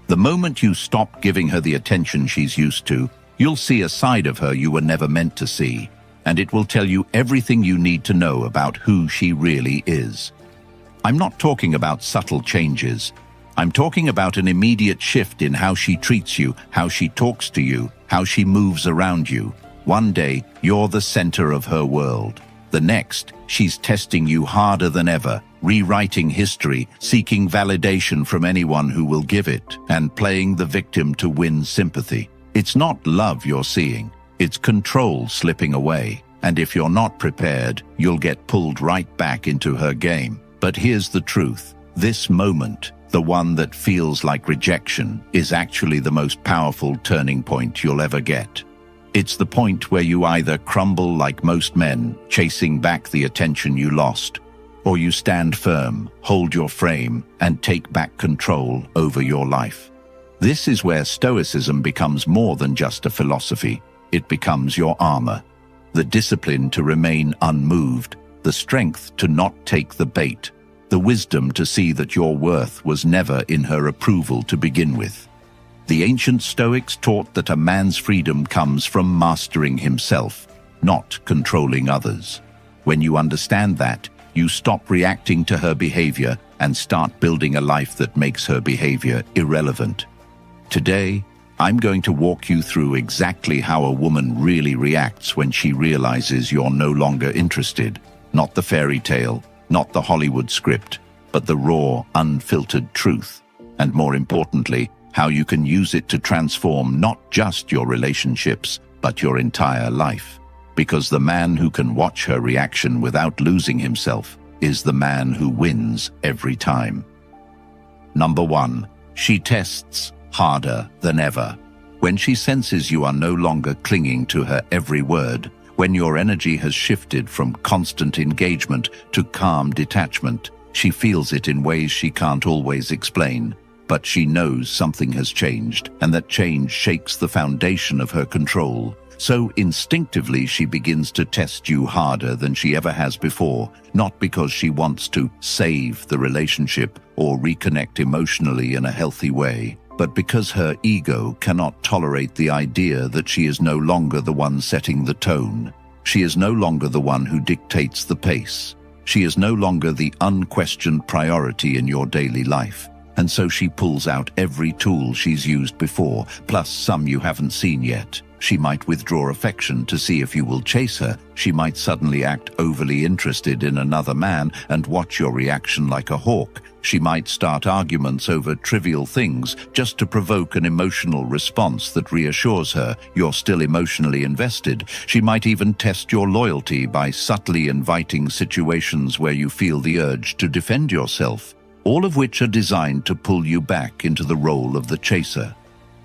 The moment you stop giving her the attention she's used to, you'll see a side of her you were never meant to see, and it will tell you everything you need to know about who she really is. I'm not talking about subtle changes. I'm talking about an immediate shift in how she treats you, how she talks to you, how she moves around you. One day, you're the center of her world. The next, she's testing you harder than ever, rewriting history, seeking validation from anyone who will give it, and playing the victim to win sympathy. It's not love you're seeing, it's control slipping away. And if you're not prepared, you'll get pulled right back into her game. But here's the truth. This moment, the one that feels like rejection, is actually the most powerful turning point you'll ever get. It's the point where you either crumble like most men, chasing back the attention you lost, or you stand firm, hold your frame, and take back control over your life. This is where Stoicism becomes more than just a philosophy. It becomes your armor. The discipline to remain unmoved, the strength to not take the bait, the wisdom to see that your worth was never in her approval to begin with. The ancient Stoics taught that a man's freedom comes from mastering himself, not controlling others. When you understand that, you stop reacting to her behavior and start building a life that makes her behavior irrelevant. Today, I'm going to walk you through exactly how a woman really reacts when she realizes you're no longer interested. Not the fairy tale, not the Hollywood script, but the raw, unfiltered truth. And more importantly, how you can use it to transform not just your relationships, but your entire life. Because the man who can watch her reaction without losing himself is the man who wins every time. Number 1, she tests harder than ever. When she senses you are no longer clinging to her every word, when your energy has shifted from constant engagement to calm detachment, she feels it in ways she can't always explain. But she knows something has changed, and that change shakes the foundation of her control. So instinctively she begins to test you harder than she ever has before, not because she wants to save the relationship or reconnect emotionally in a healthy way, but because her ego cannot tolerate the idea that she is no longer the one setting the tone. She is no longer the one who dictates the pace. She is no longer the unquestioned priority in your daily life. And so she pulls out every tool she's used before, plus some you haven't seen yet. She might withdraw affection to see if you will chase her. She might suddenly act overly interested in another man and watch your reaction like a hawk. She might start arguments over trivial things just to provoke an emotional response that reassures her you're still emotionally invested. She might even test your loyalty by subtly inviting situations where you feel the urge to defend yourself, all of which are designed to pull you back into the role of the chaser.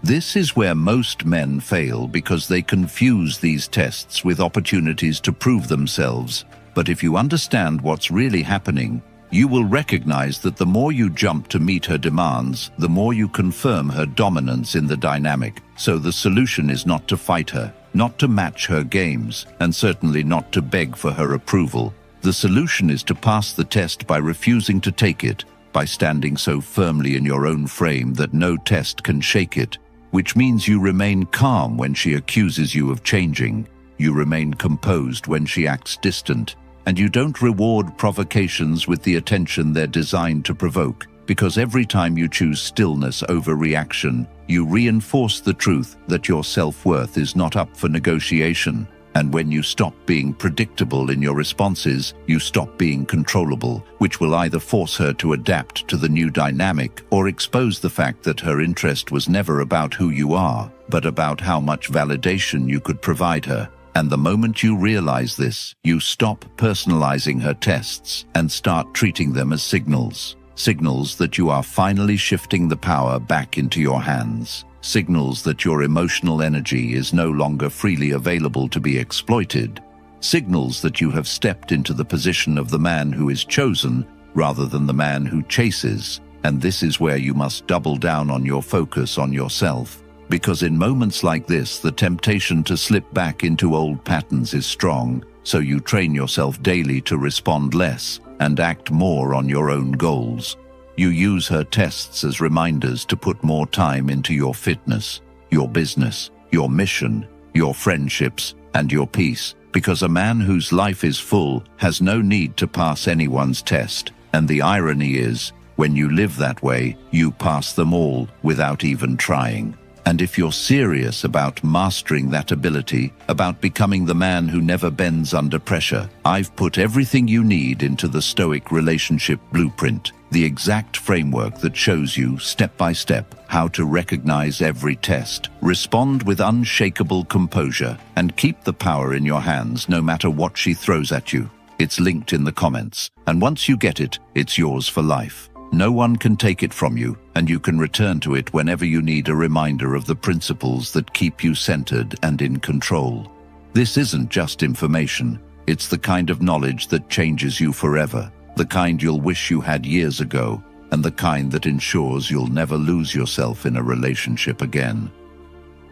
This is where most men fail because they confuse these tests with opportunities to prove themselves. But if you understand what's really happening, you will recognize that the more you jump to meet her demands, the more you confirm her dominance in the dynamic. So the solution is not to fight her, not to match her games, and certainly not to beg for her approval. The solution is to pass the test by refusing to take it, by standing so firmly in your own frame that no test can shake it, which means you remain calm when she accuses you of changing, you remain composed when she acts distant, and you don't reward provocations with the attention they're designed to provoke, because every time you choose stillness over reaction, you reinforce the truth that your self-worth is not up for negotiation. And when you stop being predictable in your responses, you stop being controllable, which will either force her to adapt to the new dynamic or expose the fact that her interest was never about who you are, but about how much validation you could provide her. And the moment you realize this, you stop personalizing her tests and start treating them as signals. Signals that you are finally shifting the power back into your hands. Signals that your emotional energy is no longer freely available to be exploited. Signals that you have stepped into the position of the man who is chosen rather than the man who chases. And this is where you must double down on your focus on yourself. Because in moments like this, the temptation to slip back into old patterns is strong, so you train yourself daily to respond less and act more on your own goals. You use her tests as reminders to put more time into your fitness, your business, your mission, your friendships, and your peace, because a man whose life is full has no need to pass anyone's test. And the irony is, when you live that way, you pass them all without even trying. And if you're serious about mastering that ability, about becoming the man who never bends under pressure, I've put everything you need into the Stoic relationship blueprint, the exact framework that shows you, step by step, how to recognize every test, respond with unshakable composure, and keep the power in your hands no matter what she throws at you. It's linked in the comments, and once you get it, it's yours for life. No one can take it from you, and you can return to it whenever you need a reminder of the principles that keep you centered and in control. This isn't just information, it's the kind of knowledge that changes you forever, the kind you'll wish you had years ago, and the kind that ensures you'll never lose yourself in a relationship again.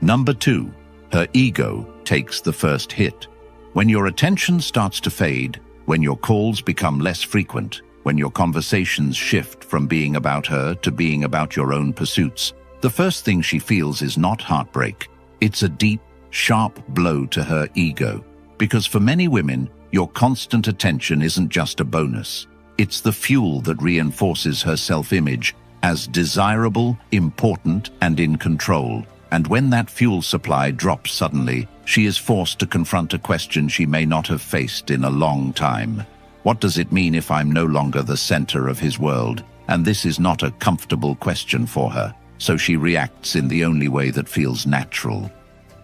Number 2, her ego takes the first hit. When your attention starts to fade, when your calls become less frequent, when your conversations shift from being about her to being about your own pursuits, the first thing she feels is not heartbreak. It's a deep, sharp blow to her ego. Because for many women, your constant attention isn't just a bonus. It's the fuel that reinforces her self-image as desirable, important, and in control. And when that fuel supply drops suddenly, she is forced to confront a question she may not have faced in a long time. What does it mean if I'm no longer the center of his world? And this is not a comfortable question for her, so she reacts in the only way that feels natural.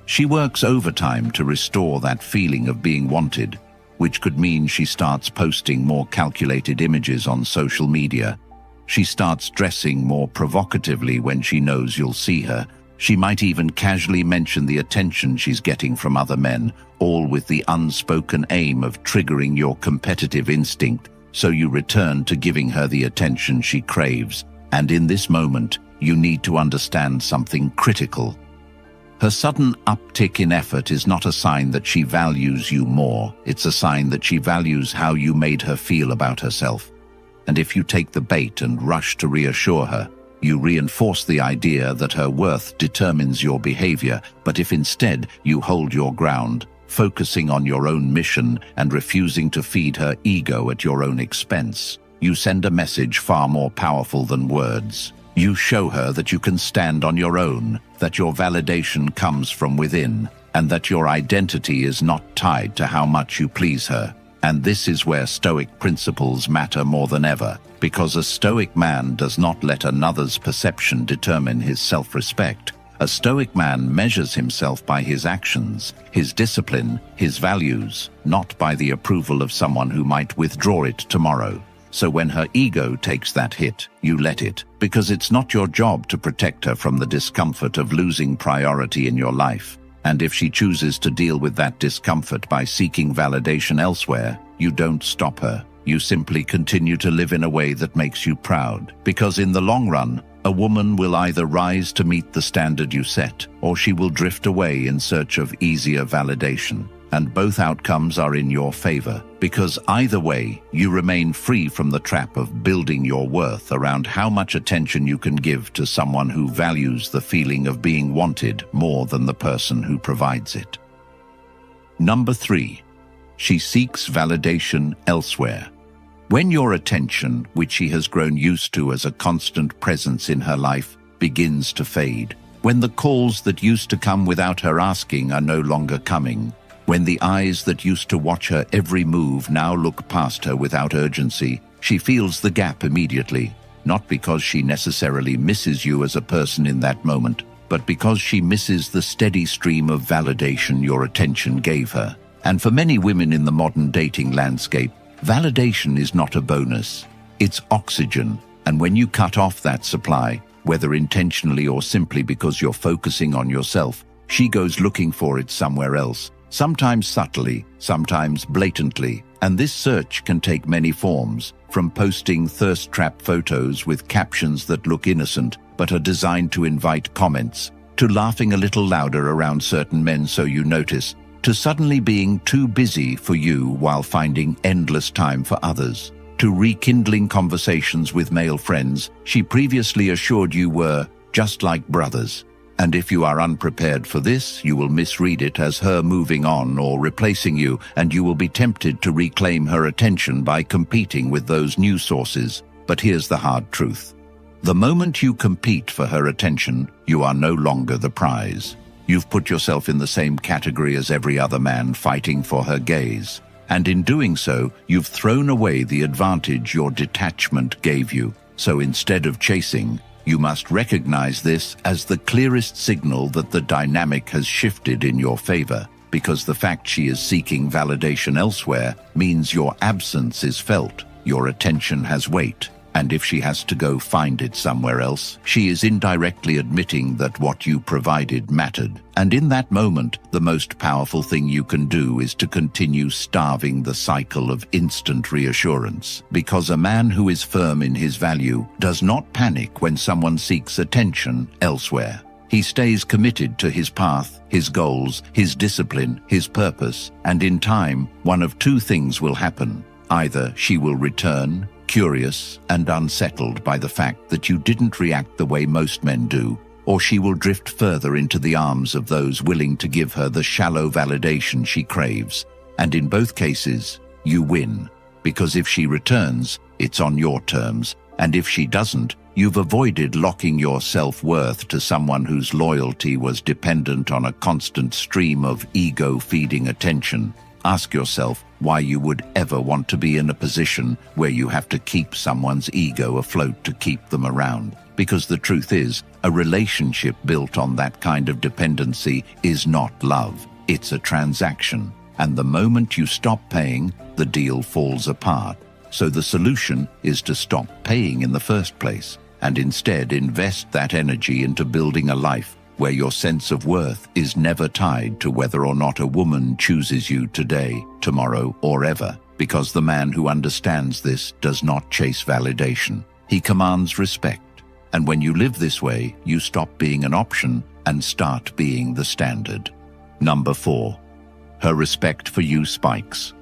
She works overtime to restore that feeling of being wanted, which could mean she starts posting more calculated images on social media. She starts dressing more provocatively when she knows you'll see her. She might even casually mention the attention she's getting from other men, all with the unspoken aim of triggering your competitive instinct, so you return to giving her the attention she craves. And in this moment, you need to understand something critical. Her sudden uptick in effort is not a sign that she values you more. It's a sign that she values how you made her feel about herself. And if you take the bait and rush to reassure her, you reinforce the idea that her worth determines your behavior. But if instead you hold your ground, focusing on your own mission and refusing to feed her ego at your own expense, you send a message far more powerful than words. You show her that you can stand on your own, that your validation comes from within, and that your identity is not tied to how much you please her. And this is where Stoic principles matter more than ever, because a Stoic man does not let another's perception determine his self-respect. A Stoic man measures himself by his actions, his discipline, his values, not by the approval of someone who might withdraw it tomorrow. So when her ego takes that hit, you let it, because it's not your job to protect her from the discomfort of losing priority in your life. And if she chooses to deal with that discomfort by seeking validation elsewhere, you don't stop her. You simply continue to live in a way that makes you proud, because in the long run, a woman will either rise to meet the standard you set, or she will drift away in search of easier validation. And both outcomes are in your favor, because either way, you remain free from the trap of building your worth around how much attention you can give to someone who values the feeling of being wanted more than the person who provides it. Number 3, she seeks validation elsewhere. When your attention, which she has grown used to as a constant presence in her life, begins to fade, when the calls that used to come without her asking are no longer coming, when the eyes that used to watch her every move now look past her without urgency, she feels the gap immediately, not because she necessarily misses you as a person in that moment, but because she misses the steady stream of validation your attention gave her. And for many women in the modern dating landscape, validation is not a bonus, it's oxygen. And when you cut off that supply, whether intentionally or simply because you're focusing on yourself, she goes looking for it somewhere else. Sometimes subtly, sometimes blatantly, and this search can take many forms, from posting thirst-trap photos with captions that look innocent but are designed to invite comments, to laughing a little louder around certain men so you notice, to suddenly being too busy for you while finding endless time for others, to rekindling conversations with male friends she previously assured you were just like brothers. And if you are unprepared for this, you will misread it as her moving on or replacing you, and you will be tempted to reclaim her attention by competing with those new sources. But here's the hard truth. The moment you compete for her attention, you are no longer the prize. You've put yourself in the same category as every other man fighting for her gaze. And in doing so, you've thrown away the advantage your detachment gave you. So instead of chasing, you must recognize this as the clearest signal that the dynamic has shifted in your favor, because the fact she is seeking validation elsewhere means your absence is felt, your attention has weight. And if she has to go find it somewhere else, she is indirectly admitting that what you provided mattered. And in that moment, the most powerful thing you can do is to continue starving the cycle of instant reassurance. Because a man who is firm in his value does not panic when someone seeks attention elsewhere. He stays committed to his path, his goals, his discipline, his purpose, and in time, one of two things will happen. Either she will return, curious and unsettled by the fact that you didn't react the way most men do, or she will drift further into the arms of those willing to give her the shallow validation she craves. And in both cases, you win, because if she returns, it's on your terms, and if she doesn't, you've avoided locking your self-worth to someone whose loyalty was dependent on a constant stream of ego-feeding attention. Ask yourself why you would ever want to be in a position where you have to keep someone's ego afloat to keep them around. Because the truth is, a relationship built on that kind of dependency is not love. It's a transaction. And the moment you stop paying, the deal falls apart. So the solution is to stop paying in the first place, and instead invest that energy into building a life where your sense of worth is never tied to whether or not a woman chooses you today, tomorrow, or ever, because the man who understands this does not chase validation. He commands respect. And when you live this way, you stop being an option and start being the standard. Number 4. Her respect for you spikes.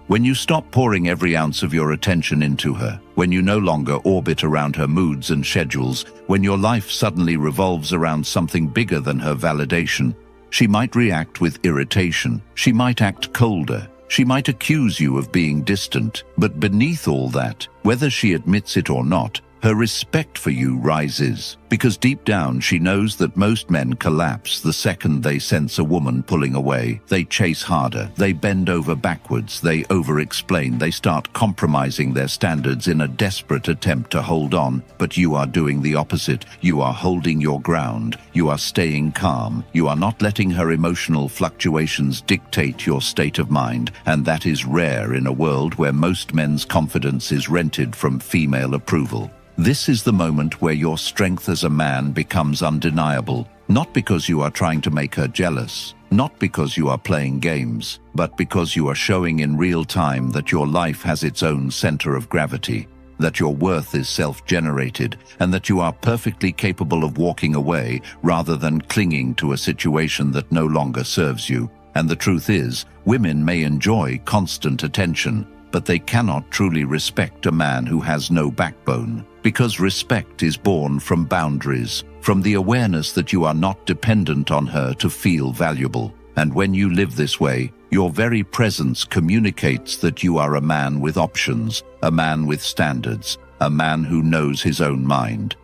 When you stop pouring every ounce of your attention into her, when you no longer orbit around her moods and schedules, when your life suddenly revolves around something bigger than her validation, she might react with irritation, she might act colder, she might accuse you of being distant, but beneath all that, whether she admits it or not, her respect for you rises, because deep down she knows that most men collapse the second they sense a woman pulling away. They chase harder, they bend over backwards, they over-explain, they start compromising their standards in a desperate attempt to hold on. But you are doing the opposite. You are holding your ground. You are staying calm. You are not letting her emotional fluctuations dictate your state of mind, and that is rare in a world where most men's confidence is rented from female approval. This is the moment where your strength as a man becomes undeniable, not because you are trying to make her jealous, not because you are playing games, but because you are showing in real time that your life has its own center of gravity, that your worth is self-generated, and that you are perfectly capable of walking away rather than clinging to a situation that no longer serves you. And the truth is, women may enjoy constant attention, but they cannot truly respect a man who has no backbone. Because respect is born from boundaries, from the awareness that you are not dependent on her to feel valuable. And when you live this way, your very presence communicates that you are a man with options, a man with standards, a man who knows his own mind.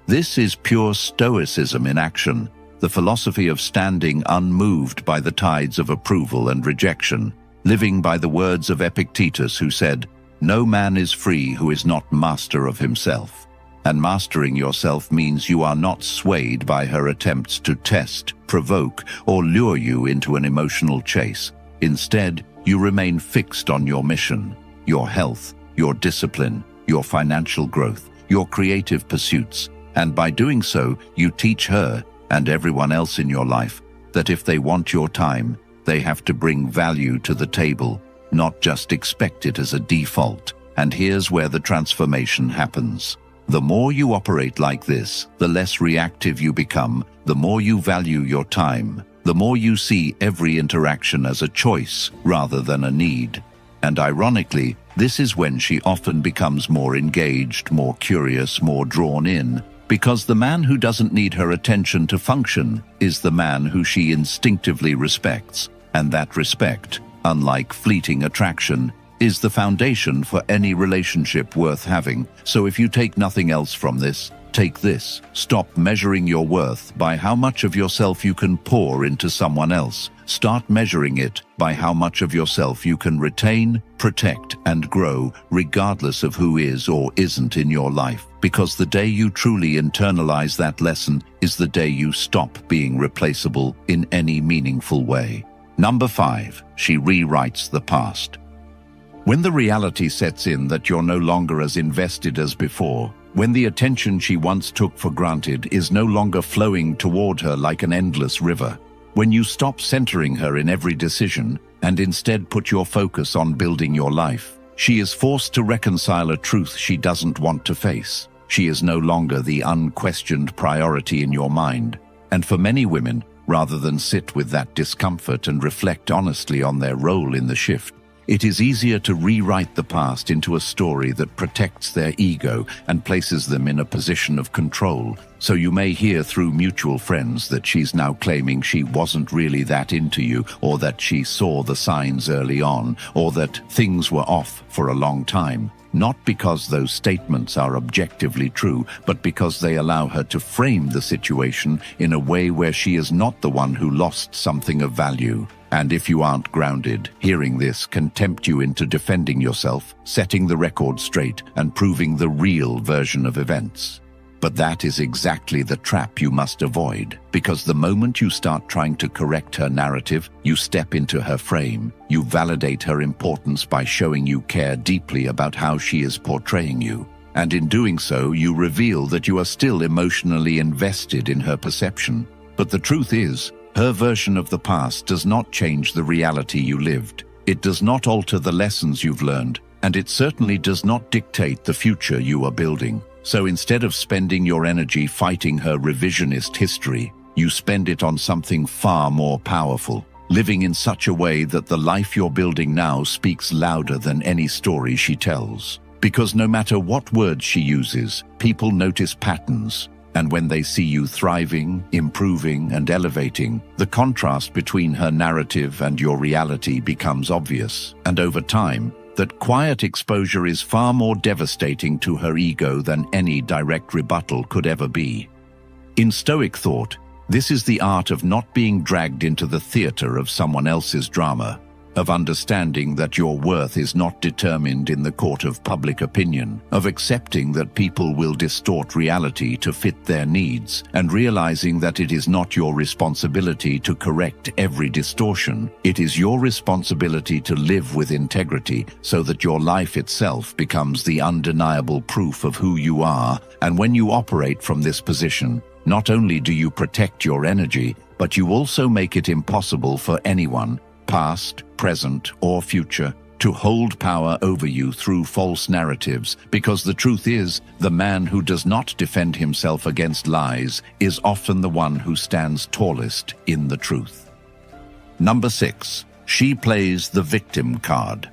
This is pure Stoicism in action, the philosophy of standing unmoved by the tides of approval and rejection, living by the words of Epictetus, who said, "No man is free who is not master of himself." And mastering yourself means you are not swayed by her attempts to test, provoke, or lure you into an emotional chase. Instead, you remain fixed on your mission, your health, your discipline, your financial growth, your creative pursuits. And by doing so, you teach her and everyone else in your life that if they want your time, they have to bring value to the table, not just expect it as a default. And here's where the transformation happens. The more you operate like this, the less reactive you become, the more you value your time, the more you see every interaction as a choice rather than a need. And ironically, this is when she often becomes more engaged, more curious, more drawn in, because the man who doesn't need her attention to function is the man who she instinctively respects, and that respect, unlike fleeting attraction, is the foundation for any relationship worth having. So if you take nothing else from this, take this. Stop measuring your worth by how much of yourself you can pour into someone else. Start measuring it by how much of yourself you can retain, protect, and grow, regardless of who is or isn't in your life. Because the day you truly internalize that lesson is the day you stop being replaceable in any meaningful way. Number 5, she rewrites the past. When the reality sets in that you're no longer as invested as before, when the attention she once took for granted is no longer flowing toward her like an endless river, when you stop centering her in every decision and instead put your focus on building your life, she is forced to reconcile a truth she doesn't want to face. She is no longer the unquestioned priority in your mind. And for many women, rather than sit with that discomfort and reflect honestly on their role in the shift, it is easier to rewrite the past into a story that protects their ego and places them in a position of control. So you may hear through mutual friends that she's now claiming she wasn't really that into you, or that she saw the signs early on, or that things were off for a long time. Not because those statements are objectively true, but because they allow her to frame the situation in a way where she is not the one who lost something of value. And if you aren't grounded, hearing this can tempt you into defending yourself, setting the record straight, and proving the real version of events. But that is exactly the trap you must avoid, because the moment you start trying to correct her narrative, you step into her frame. You validate her importance by showing you care deeply about how she is portraying you. And in doing so, you reveal that you are still emotionally invested in her perception. But the truth is, her version of the past does not change the reality you lived. It does not alter the lessons you've learned, and it certainly does not dictate the future you are building. So instead of spending your energy fighting her revisionist history, you spend it on something far more powerful, living in such a way that the life you're building now speaks louder than any story she tells. Because no matter what words she uses, people notice patterns. And when they see you thriving, improving, and elevating, the contrast between her narrative and your reality becomes obvious. And over time, that quiet exposure is far more devastating to her ego than any direct rebuttal could ever be. In Stoic thought, this is the art of not being dragged into the theater of someone else's drama, of understanding that your worth is not determined in the court of public opinion, of accepting that people will distort reality to fit their needs, and realizing that it is not your responsibility to correct every distortion. It is your responsibility to live with integrity so that your life itself becomes the undeniable proof of who you are. And when you operate from this position, not only do you protect your energy, but you also make it impossible for anyone, past, present, or future, to hold power over you through false narratives, because the truth is, the man who does not defend himself against lies is often the one who stands tallest in the truth. Number 6, she plays the victim card.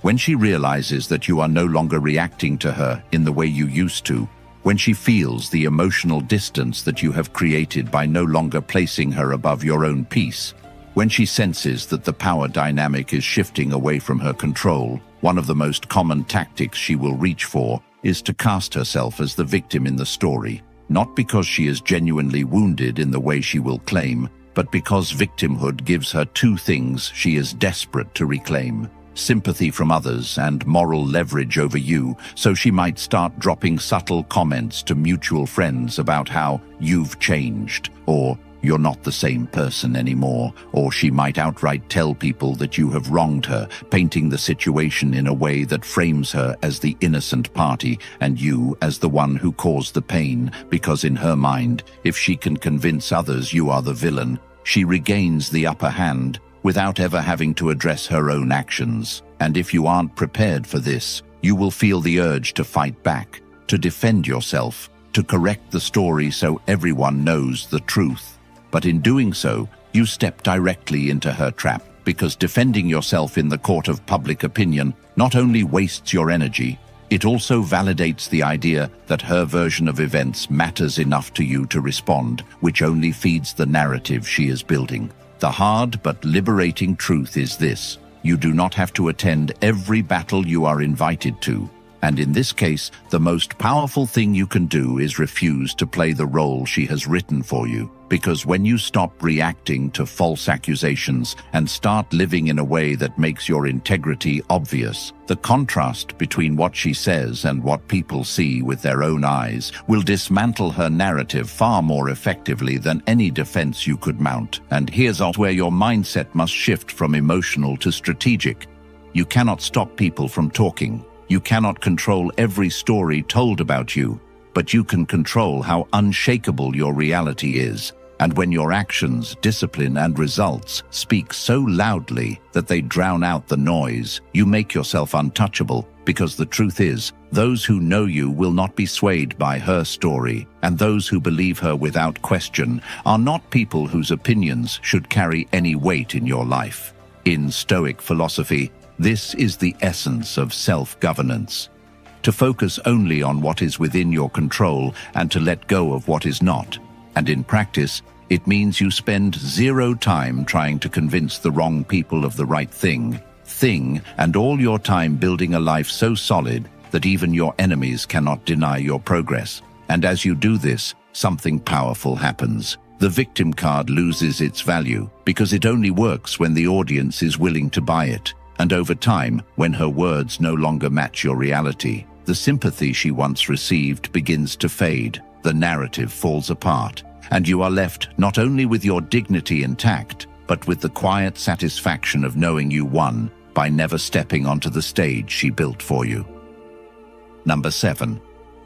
When she realizes that you are no longer reacting to her in the way you used to, when she feels the emotional distance that you have created by no longer placing her above your own peace, when she senses that the power dynamic is shifting away from her control, one of the most common tactics she will reach for is to cast herself as the victim in the story, not because she is genuinely wounded in the way she will claim, but because victimhood gives her two things she is desperate to reclaim: sympathy from others and moral leverage over you. So she might start dropping subtle comments to mutual friends about how you've changed, or you're not the same person anymore, or she might outright tell people that you have wronged her, painting the situation in a way that frames her as the innocent party and you as the one who caused the pain, because in her mind, if she can convince others you are the villain, she regains the upper hand without ever having to address her own actions. And if you aren't prepared for this, you will feel the urge to fight back, to defend yourself, to correct the story so everyone knows the truth. But in doing so, you step directly into her trap, because defending yourself in the court of public opinion not only wastes your energy, it also validates the idea that her version of events matters enough to you to respond, which only feeds the narrative she is building. The hard but liberating truth is this: you do not have to attend every battle you are invited to. And in this case, the most powerful thing you can do is refuse to play the role she has written for you. Because when you stop reacting to false accusations and start living in a way that makes your integrity obvious, the contrast between what she says and what people see with their own eyes will dismantle her narrative far more effectively than any defense you could mount. And here's where your mindset must shift from emotional to strategic. You cannot stop people from talking. You cannot control every story told about you, but you can control how unshakable your reality is. And when your actions, discipline, and results speak so loudly that they drown out the noise, you make yourself untouchable, because the truth is, those who know you will not be swayed by her story, and those who believe her without question are not people whose opinions should carry any weight in your life. In Stoic philosophy, this is the essence of self-governance: to focus only on what is within your control and to let go of what is not. And in practice, it means you spend zero time trying to convince the wrong people of the right thing, and all your time building a life so solid that even your enemies cannot deny your progress. And as you do this, something powerful happens. The victim card loses its value because it only works when the audience is willing to buy it. And over time, when her words no longer match your reality, the sympathy she once received begins to fade, the narrative falls apart, and you are left not only with your dignity intact, but with the quiet satisfaction of knowing you won by never stepping onto the stage she built for you. Number 7.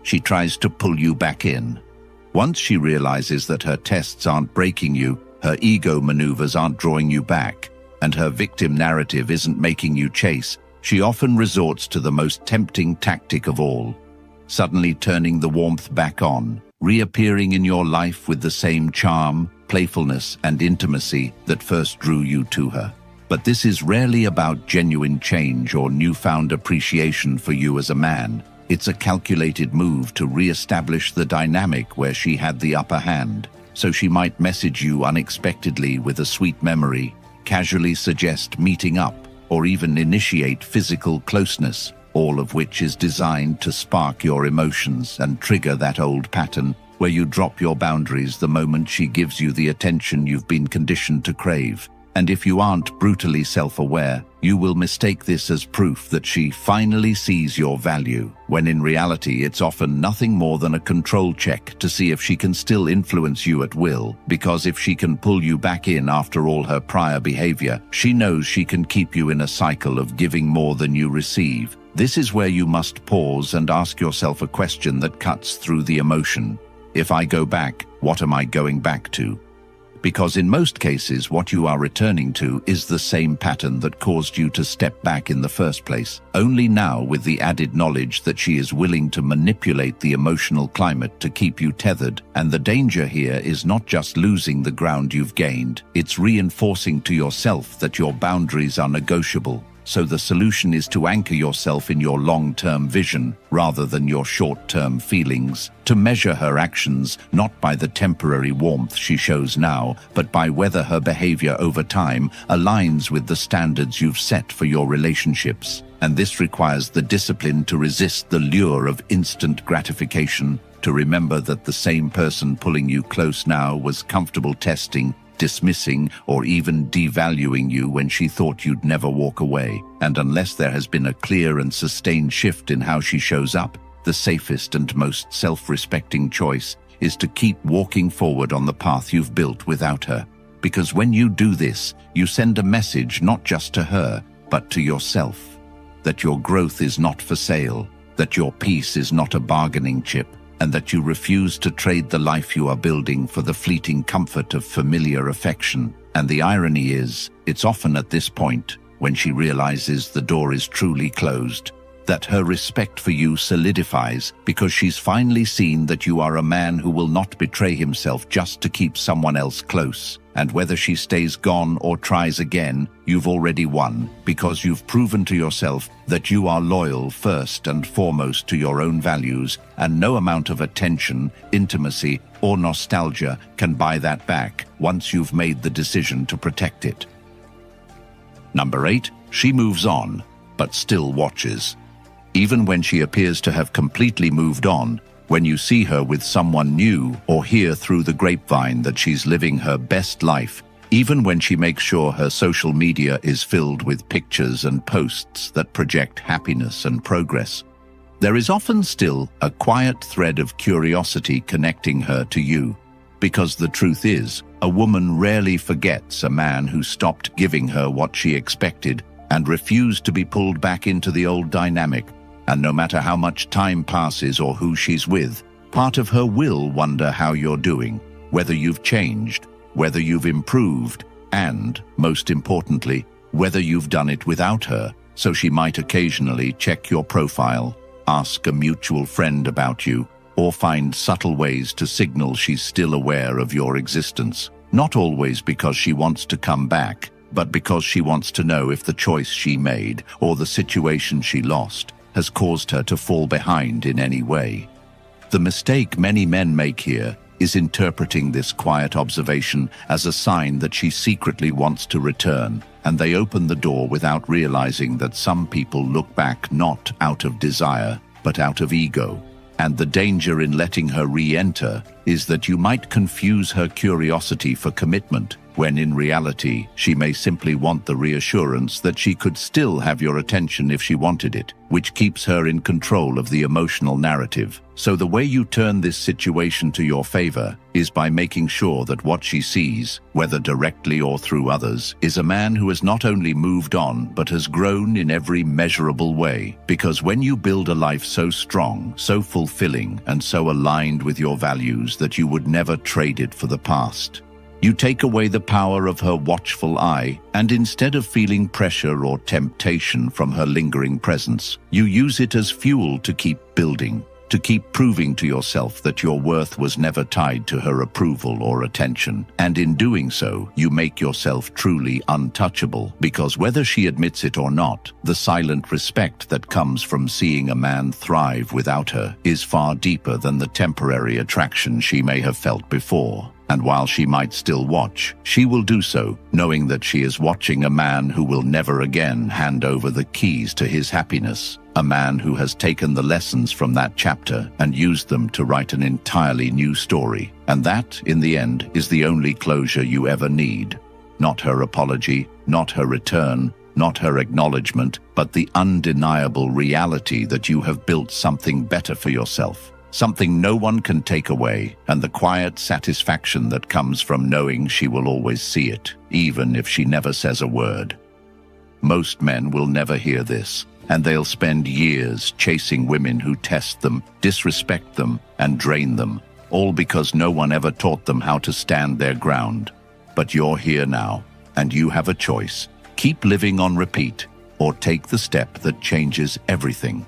She tries to pull you back in. Once she realizes that her tests aren't breaking you, her ego maneuvers aren't drawing you back, and her victim narrative isn't making you chase, she often resorts to the most tempting tactic of all: suddenly turning the warmth back on, reappearing in your life with the same charm, playfulness, and intimacy that first drew you to her. But this is rarely about genuine change or newfound appreciation for you as a man. It's a calculated move to re-establish the dynamic where she had the upper hand. So she might message you unexpectedly with a sweet memory, casually suggest meeting up, or even initiate physical closeness, all of which is designed to spark your emotions and trigger that old pattern where you drop your boundaries the moment she gives you the attention you've been conditioned to crave. And if you aren't brutally self-aware, you will mistake this as proof that she finally sees your value, when in reality it's often nothing more than a control check to see if she can still influence you at will, because if she can pull you back in after all her prior behavior, she knows she can keep you in a cycle of giving more than you receive. This is where you must pause and ask yourself a question that cuts through the emotion. If I go back, what am I going back to? Because in most cases, what you are returning to is the same pattern that caused you to step back in the first place, only now with the added knowledge that she is willing to manipulate the emotional climate to keep you tethered. And the danger here is not just losing the ground you've gained, it's reinforcing to yourself that your boundaries are negotiable. So the solution is to anchor yourself in your long-term vision rather than your short-term feelings, to measure her actions not by the temporary warmth she shows now, but by whether her behavior over time aligns with the standards you've set for your relationships. And this requires the discipline to resist the lure of instant gratification, to remember that the same person pulling you close now was comfortable testing, dismissing, or even devaluing you when she thought you'd never walk away. And unless there has been a clear and sustained shift in how she shows up, the safest and most self-respecting choice is to keep walking forward on the path you've built without her. Because when you do this, you send a message not just to her, but to yourself, that your growth is not for sale, that your peace is not a bargaining chip, and that you refuse to trade the life you are building for the fleeting comfort of familiar affection. And the irony is, it's often at this point, when she realizes the door is truly closed, that her respect for you solidifies because she's finally seen that you are a man who will not betray himself just to keep someone else close. And whether she stays gone or tries again, you've already won because you've proven to yourself that you are loyal first and foremost to your own values, and no amount of attention, intimacy, or nostalgia can buy that back once you've made the decision to protect it. Number 8, she moves on, but still watches. Even when she appears to have completely moved on, when you see her with someone new or hear through the grapevine that she's living her best life, even when she makes sure her social media is filled with pictures and posts that project happiness and progress, there is often still a quiet thread of curiosity connecting her to you. Because the truth is, a woman rarely forgets a man who stopped giving her what she expected and refused to be pulled back into the old dynamic. And no matter how much time passes or who she's with, part of her will wonder how you're doing, whether you've changed, whether you've improved, and, most importantly, whether you've done it without her. So she might occasionally check your profile, ask a mutual friend about you, or find subtle ways to signal she's still aware of your existence. Not always because she wants to come back, but because she wants to know if the choice she made or the situation she lost has caused her to fall behind in any way. The mistake many men make here is interpreting this quiet observation as a sign that she secretly wants to return, and they open the door without realizing that some people look back not out of desire, but out of ego. And the danger in letting her re-enter is that you might confuse her curiosity for commitment, when in reality she may simply want the reassurance that she could still have your attention if she wanted it, which keeps her in control of the emotional narrative. So the way you turn this situation to your favor is by making sure that what she sees, whether directly or through others, is a man who has not only moved on but has grown in every measurable way. Because when you build a life so strong, so fulfilling, and so aligned with your values that you would never trade it for the past, you take away the power of her watchful eye, and instead of feeling pressure or temptation from her lingering presence, you use it as fuel to keep building, to keep proving to yourself that your worth was never tied to her approval or attention. And in doing so, you make yourself truly untouchable, because whether she admits it or not, the silent respect that comes from seeing a man thrive without her is far deeper than the temporary attraction she may have felt before. And while she might still watch, she will do so, knowing that she is watching a man who will never again hand over the keys to his happiness, a man who has taken the lessons from that chapter and used them to write an entirely new story. And that, in the end, is the only closure you ever need. Not her apology, not her return, not her acknowledgement, but the undeniable reality that you have built something better for yourself. Something no one can take away, and the quiet satisfaction that comes from knowing she will always see it, even if she never says a word. Most men will never hear this, and they'll spend years chasing women who test them, disrespect them, and drain them, all because no one ever taught them how to stand their ground. But you're here now, and you have a choice. Keep living on repeat, or take the step that changes everything.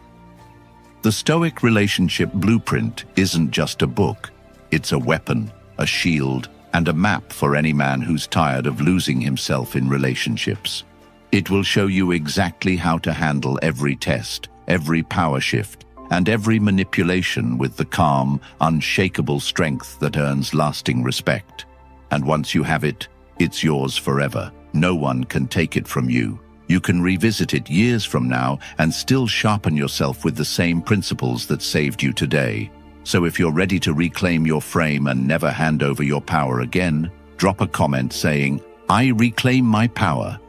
The Stoic relationship blueprint isn't just a book. It's a weapon, a shield, and a map for any man who's tired of losing himself in relationships. It will show you exactly how to handle every test, every power shift, and every manipulation with the calm, unshakable strength that earns lasting respect. And once you have it, it's yours forever. No one can take it from you. You can revisit it years from now and still sharpen yourself with the same principles that saved you today. So if you're ready to reclaim your frame and never hand over your power again, drop a comment saying, "I reclaim my power,"